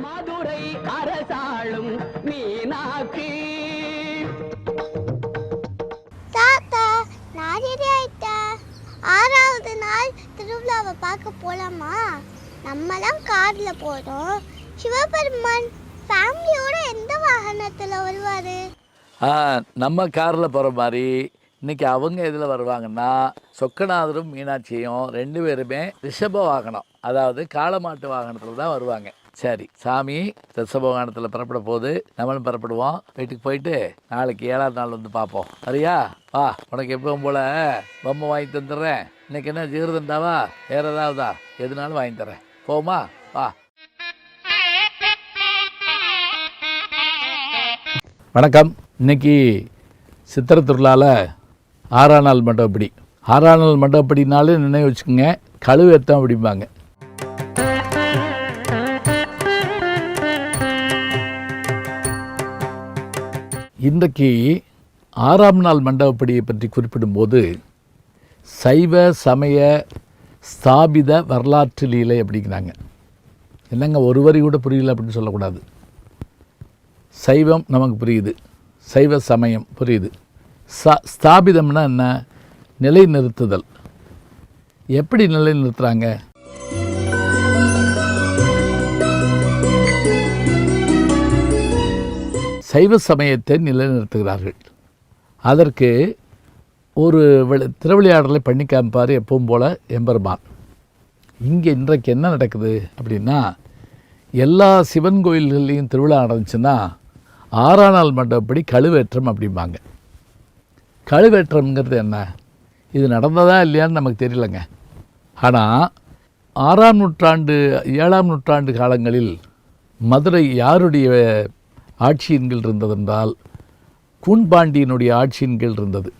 மதுரை அரசாளும் மீனாட்சி. தாத்தா நான் ரெடி ஆயிட்டேன். 6வது நாள் திருவிழாவை பார்க்க போலாமா? நம்மலாம் கார்ல போறோம். சிவபெருமான் ஃபேமிலியோட எந்த வாகனத்துல வருவாரு? நம்ம காரில் போகிற மாதிரி இன்றைக்கி அவங்க இதில் வருவாங்கன்னா சொக்கநாதரும் மீனாட்சியும் 2 பேருமே ரிஷப வாகனம், அதாவது காளமாட்டு வாகனத்தில் தான் வருவாங்க. சரி, சாமி ரிஷப வாகனத்தில் புறப்பட போது நம்மளும் புறப்படுவோம். வீட்டுக்கு போயிட்டு நாளைக்கு 7ஆவது நாள் வந்து பார்ப்போம். சரியா? வா, உனக்கு எப்பவும் போல் பொம்மை வாங்கி தந்துடுறேன். இன்றைக்கி என்ன ஜீரதண்டாவா வேறு ஏதாவதா எதுனாலும் வாங்கி தரேன். போமா? வா. வணக்கம். இன்னைக்கு சித்திரை திருவிழாவில் 6ஆம் நாள் மண்டபப்படி. 6ஆம் நாள் மண்டபப்படினாலே நினைவு வச்சுக்கோங்க, கழுவேத்தம் அப்படிம்பாங்க. இன்றைக்கு 6ஆம் நாள் மண்டபப்படியை பற்றி குறிப்பிடும்போது சைவ சமய ஸ்தாபித வரலாற்று லீலை அப்படிங்கிறாங்க. என்னங்க ஒரு வரி கூட புரியல அப்படின்னு சொல்லக்கூடாது. சைவம் நமக்கு புரியுது, சைவ சமயம் புரியுது. ஸ்தாபிதம்னா என்ன? நிலைநிறுத்துதல். எப்படி நிலைநிறுத்துகிறாங்க? சைவ சமயத்தை நிலைநிறுத்துகிறார்கள். அதற்கு ஒரு திருவிளையாடலை பண்ணி காமிப்பார் எப்பவும் போல் எம்பெருமான். இங்கே இன்றைக்கு என்ன நடக்குது அப்படின்னா, எல்லா சிவன் கோயில்கள்லேயும் திருவிழா நடந்துச்சுன்னா 6ஆம் நாள் மண்டபப்படி கழுவேற்றம் அப்படிம்பாங்க. கழுவேற்றம்ங்கிறது என்ன? இது நடந்ததா இல்லையான்னு நமக்கு தெரியலங்க. ஆனால் 6ஆம் நூற்றாண்டு 7ஆம் நூற்றாண்டு காலங்களில் மதுரை யாருடைய ஆட்சியின் கீழ் இருந்ததென்றால் கூன்பாண்டியனுடைய ஆட்சியின் கீழ் இருந்தது.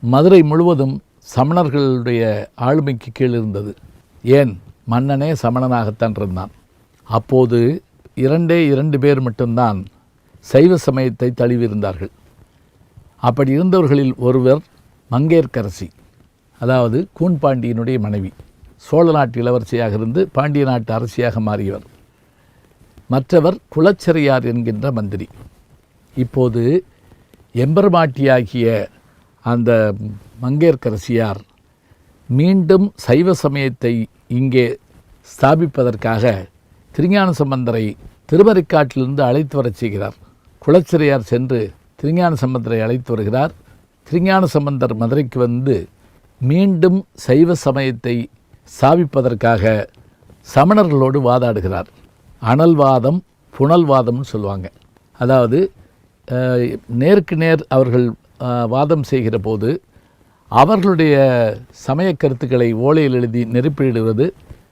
மதுரை முழுவதும் சமணர்களுடைய ஆளுமைக்கு கீழ் இருந்தது. ஏன், மன்னனே சமணனாகத்தான் இருந்தான். அப்போது 2 பேர் மட்டும்தான் சைவ சமயத்தை தழுவியிருந்தார்கள். அப்படி இருந்தவர்களில் ஒருவர் மங்கையர்க்கரசி, அதாவது கூன்பாண்டியனுடைய மனைவி. சோழ நாட்டு இளவரசியாக இருந்து பாண்டிய நாட்டு அரசியாக மாறியவர். மற்றவர் குலச்சிறையார் என்கின்ற மந்திரி. இப்போது எம்பெருமாட்டியாகிய அந்த மங்கையர்க்கரசியார் மீண்டும் சைவ சமயத்தை இங்கே ஸ்தாபிப்பதற்காக திருஞான சம்பந்தரை திருமறைக்காட்டிலிருந்து அழைத்து வரச் செய்கிறார். குலச்சிறையார் சென்று திருஞான சம்பந்தரை அழைத்து வருகிறார். திருஞான சம்பந்தர் மதுரைக்கு வந்து மீண்டும் சைவ சமயத்தை ஸ்தாபிப்பதற்காக சமணர்களோடு வாதாடுகிறார். அனல்வாதம் புனல்வாதம்னு சொல்லுவாங்க. அதாவது நேருக்கு நேர் அவர்கள் வாதம் செய்கிற போது அவர்களுடைய சமய கருத்துக்களை ஓலையில் எழுதி நெருப்பிடுவது